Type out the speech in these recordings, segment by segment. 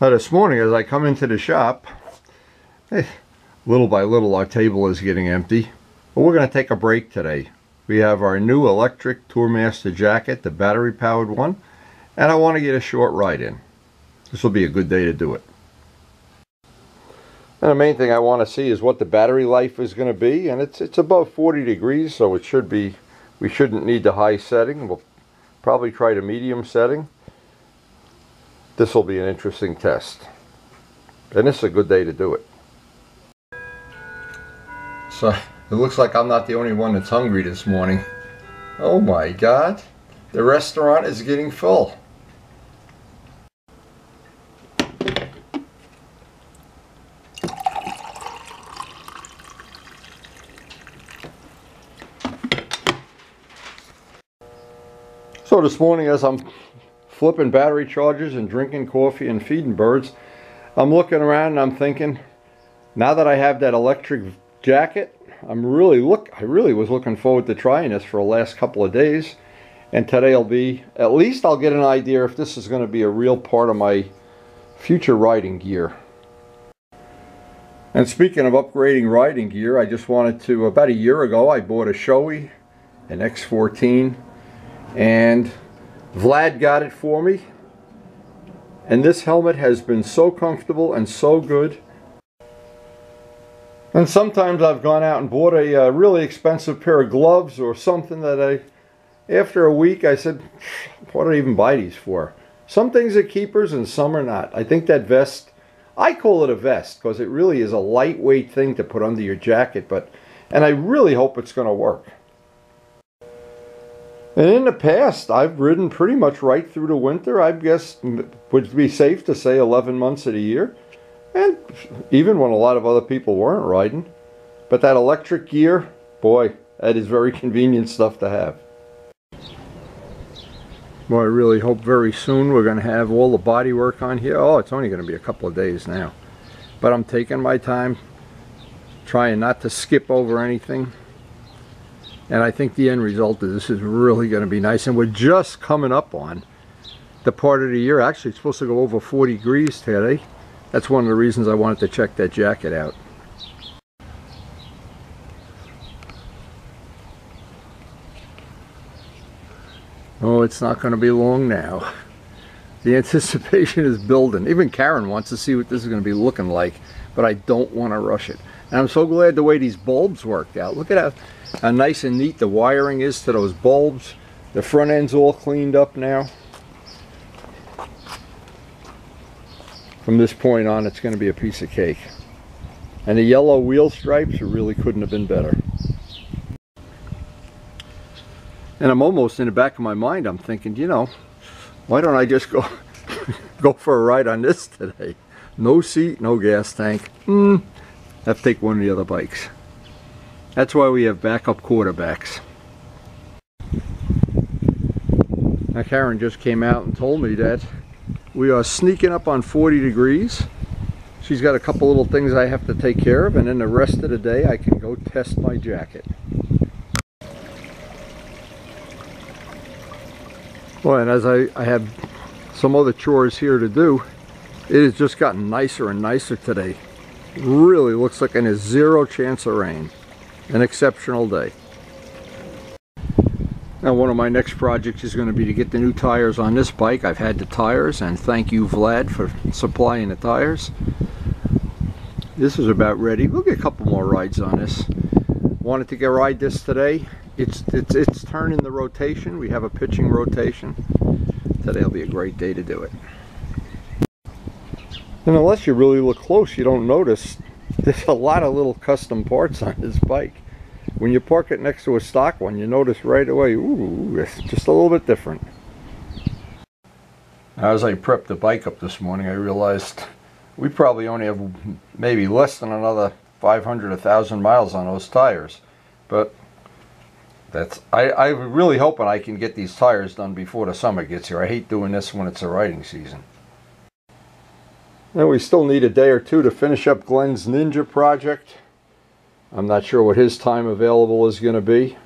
This morning as I come into the shop, little by little our table is getting empty. But we're going to take a break today. We have our new electric TOURMASTER jacket, the battery powered one, and I want to get a short ride in. This will be a good day to do it. And the main thing I want to see is what the battery life is going to be, and it's above 40 degrees, so it should be, we shouldn't need the high setting. We'll probably try the medium setting. This will be an interesting test, and this is a good day to do it. So it looks like I'm not the only one that's hungry this morning. Oh my God, the restaurant is getting full. So this morning as I'm flipping battery chargers and drinking coffee and feeding birds, I'm looking around and I'm thinking, now that I have that electric jacket, I really was looking forward to trying this for the last couple of days, and today will be, at least I'll get an idea if this is going to be a real part of my future riding gear. And speaking of upgrading riding gear, I just wanted to, about a year ago I bought a Shoei, an X14, and Vlad got it for me, and this helmet has been so comfortable and so good. And sometimes I've gone out and bought a really expensive pair of gloves or something that after a week I said, what did I even buy these for? Some things are keepers and some are not. I think that vest, I call it a vest because it really is a lightweight thing to put under your jacket, and I really hope it's going to work. And in the past, I've ridden pretty much right through the winter. I guess would be safe to say 11 months of the year. And even when a lot of other people weren't riding. But that electric gear, boy, that is very convenient stuff to have. Well, I really hope very soon we're going to have all the body work on here. Oh, it's only going to be a couple of days now. But I'm taking my time, trying not to skip over anything. And I think the end result of this is really going to be nice. And we're just coming up on the part of the year. Actually, it's supposed to go over 40 degrees today. That's one of the reasons I wanted to check that jacket out. Oh, it's not going to be long now. The anticipation is building. Even Karen wants to see what this is going to be looking like, but I don't want to rush it. And I'm so glad the way these bulbs worked out. Look at how nice and neat the wiring is to those bulbs. The front end's all cleaned up now. From this point on, it's going to be a piece of cake. And the yellow wheel stripes really couldn't have been better. And I'm almost in the back of my mind, I'm thinking, you know, why don't I just go for a ride on this today? No seat, no gas tank. Have to take one of the other bikes. That's why we have backup quarterbacks. Now Karen just came out and told me that we are sneaking up on 40 degrees. She's got a couple little things I have to take care of, and then the rest of the day I can go test my jacket. Well, and as I have some other chores here to do, it has just gotten nicer and nicer today. Really looks like there's zero chance of rain. An exceptional day. Now one of my next projects is going to be to get the new tires on this bike. I've had the tires, and thank you Vlad for supplying the tires. This is about ready. We'll get a couple more rides on this. Wanted to ride this today. It's turning the rotation. We have a pitching rotation. Today will be a great day to do it. And unless you really look close, you don't notice there's a lot of little custom parts on this bike. When you park it next to a stock one, you notice right away, ooh, it's just a little bit different. As I prepped the bike up this morning, I realized we probably only have maybe less than another 500, 1,000 miles on those tires. But I'm really hoping I can get these tires done before the summer gets here. I hate doing this when it's a riding season. Now we still need a day or two to finish up Glenn's Ninja project. I'm not sure what his time available is going to be.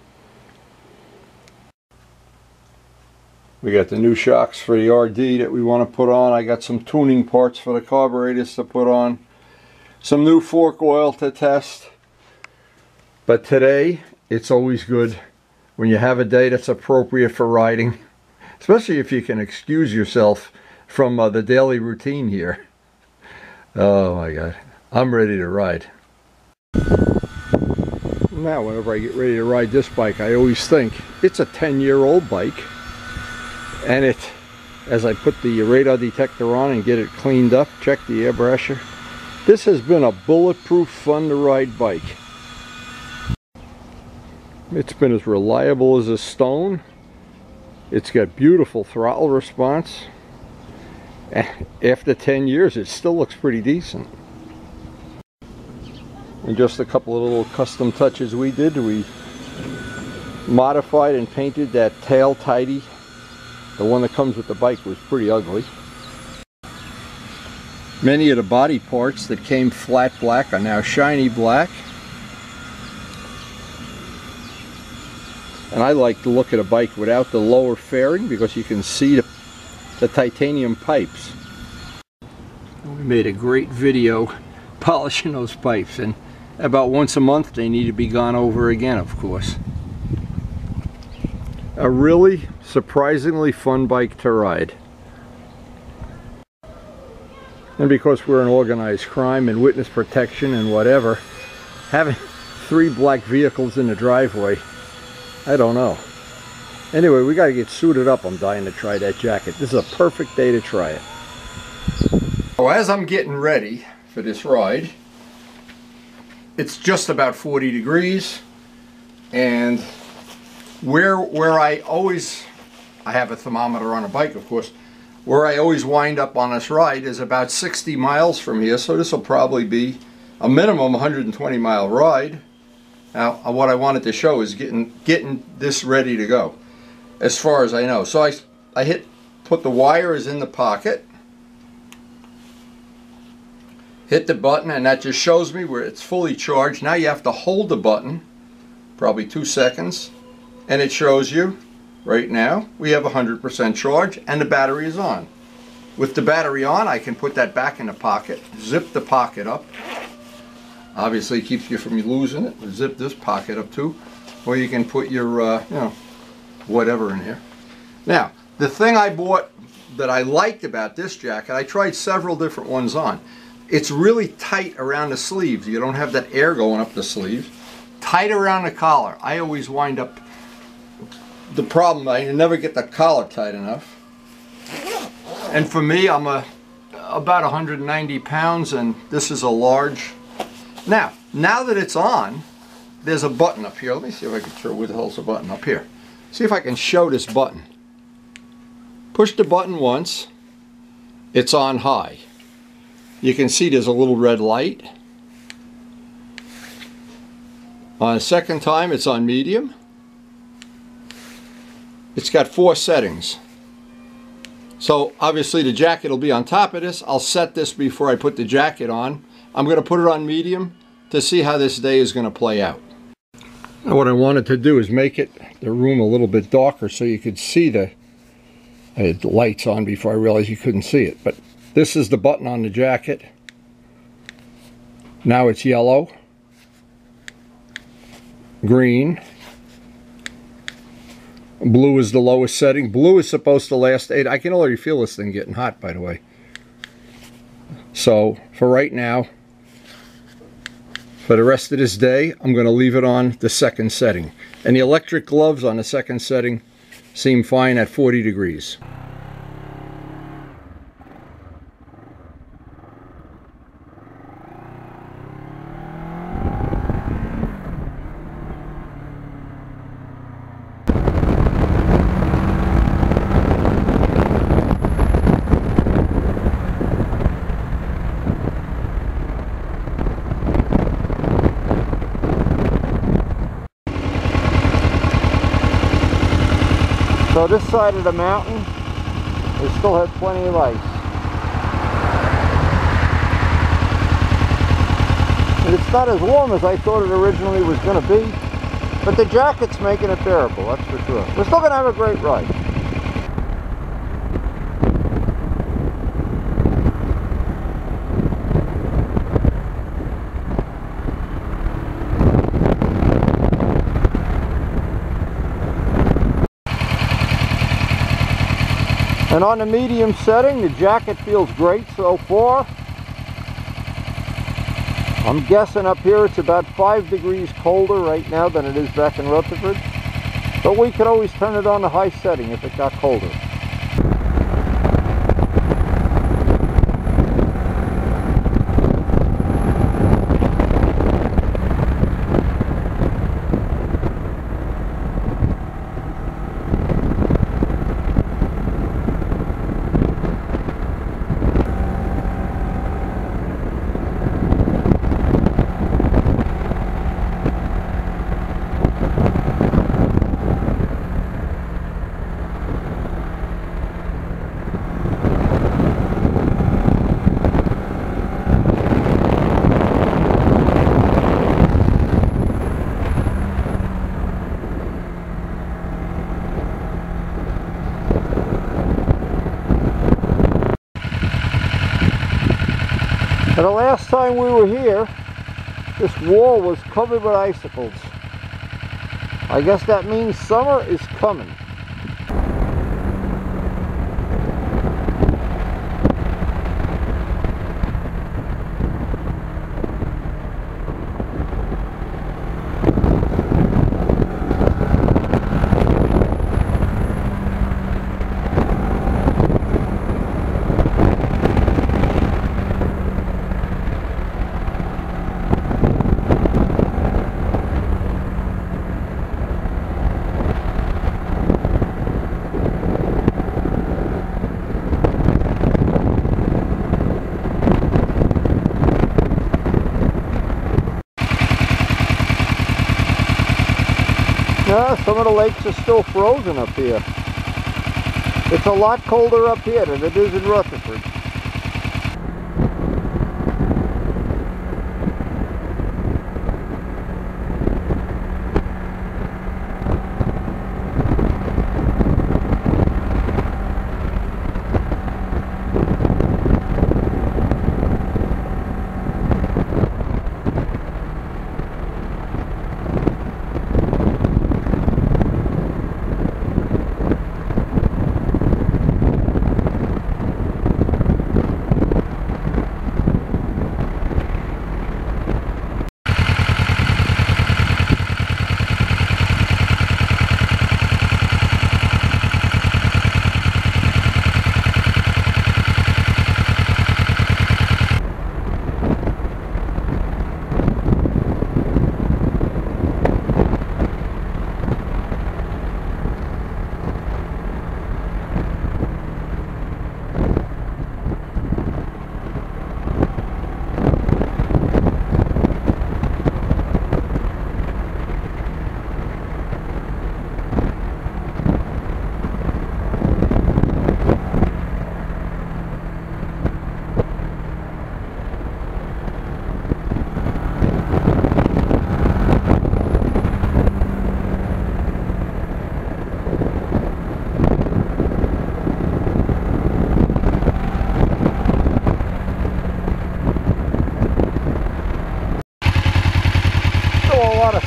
We got the new shocks for the RD that we want to put on. I got some tuning parts for the carburetors to put on. Some new fork oil to test. But today, it's always good when you have a day that's appropriate for riding. Especially if you can excuse yourself from the daily routine here. Oh my God, I'm ready to ride. Now whenever I get ready to ride this bike, I always think it's a 10-year-old bike. And it, as I put the radar detector on and get it cleaned up, check the air pressure, this has been a bulletproof, fun to ride bike. It's been as reliable as a stone. It's got beautiful throttle response. After 10 years, it still looks pretty decent. And just a couple of little custom touches we did. We modified and painted that tail tidy. The one that comes with the bike was pretty ugly. Many of the body parts that came flat black are now shiny black. And I like to look at a bike without the lower fairing because you can see the titanium pipes. We made a great video polishing those pipes, and about once a month they need to be gone over again, of course. A really surprisingly fun bike to ride. And because we're in organized crime and witness protection and whatever, having 3 black vehicles in the driveway, I don't know. Anyway, we got to get suited up. I'm dying to try that jacket. This is a perfect day to try it. So as I'm getting ready for this ride, it's just about 40 degrees, and where I have a thermometer on a bike, of course, where I always wind up on this ride is about 60 miles from here, so this will probably be a minimum 120 mile ride. Now, what I wanted to show is getting this ready to go, as far as I know. So I put the wires in the pocket, hit the button, and that just shows me where it's fully charged. Now you have to hold the button, probably 2 seconds, and it shows you right now we have 100% charge and the battery is on. With the battery on, I can put that back in the pocket, zip the pocket up. Obviously it keeps you from losing it. Zip this pocket up too, or you can put your you know, whatever in here. Now, the thing I bought that I liked about this jacket, I tried several different ones on. It's really tight around the sleeves. You don't have that air going up the sleeves. Tight around the collar. I always wind up, the problem, I never get the collar tight enough. And for me, I'm about 190 pounds, and this is a large. Now that it's on, there's a button up here. Let me see if I can show where the hell's the button up here. See if I can show this button. Push the button once, it's on high. You can see there's a little red light. On a second time, it's on medium. It's got 4 settings. So obviously the jacket will be on top of this. I'll set this before I put the jacket on. I'm going to put it on medium to see how this day is going to play out. Now what I wanted to do is make the room a little bit darker so you could see I had the lights on before I realized you couldn't see it. But this is the button on the jacket. Now it's yellow, green, blue is the lowest setting. Blue is supposed to last 8. I can already feel this thing getting hot, by the way. So for right now, for the rest of this day, I'm going to leave it on the 2nd setting. And the electric gloves on the 2nd setting seem fine at 40 degrees. So this side of the mountain, we still have plenty of ice. And it's not as warm as I thought it originally was going to be, but the jacket's making it bearable, that's for sure. We're still going to have a great ride. And on the medium setting, the jacket feels great so far. I'm guessing up here it's about 5 degrees colder right now than it is back in Rutherford. But we could always turn it on to high setting if it got colder. And the last time we were here, this wall was covered with icicles. I guess that means summer is coming. Yeah, some of the lakes are still frozen up here. It's a lot colder up here than it is in Rutherford.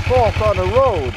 Salt on the road.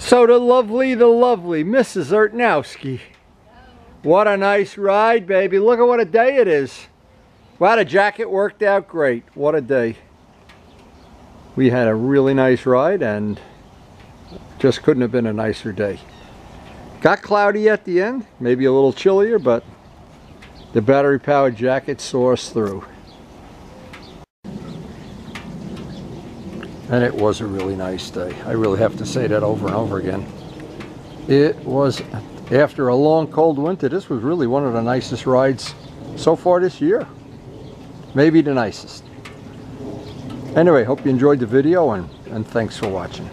So the lovely Mrs. Ertnowski. What a nice ride, baby. Look at what a day it is. Wow, the jacket worked out great. What a day. We had a really nice ride and just couldn't have been a nicer day. Got cloudy at the end, maybe a little chillier, but the battery powered jacket saw us through. And it was a really nice day. I really have to say that over and over again. It was, after a long cold winter, this was really one of the nicest rides so far this year. Maybe the nicest. Anyway, hope you enjoyed the video and thanks for watching.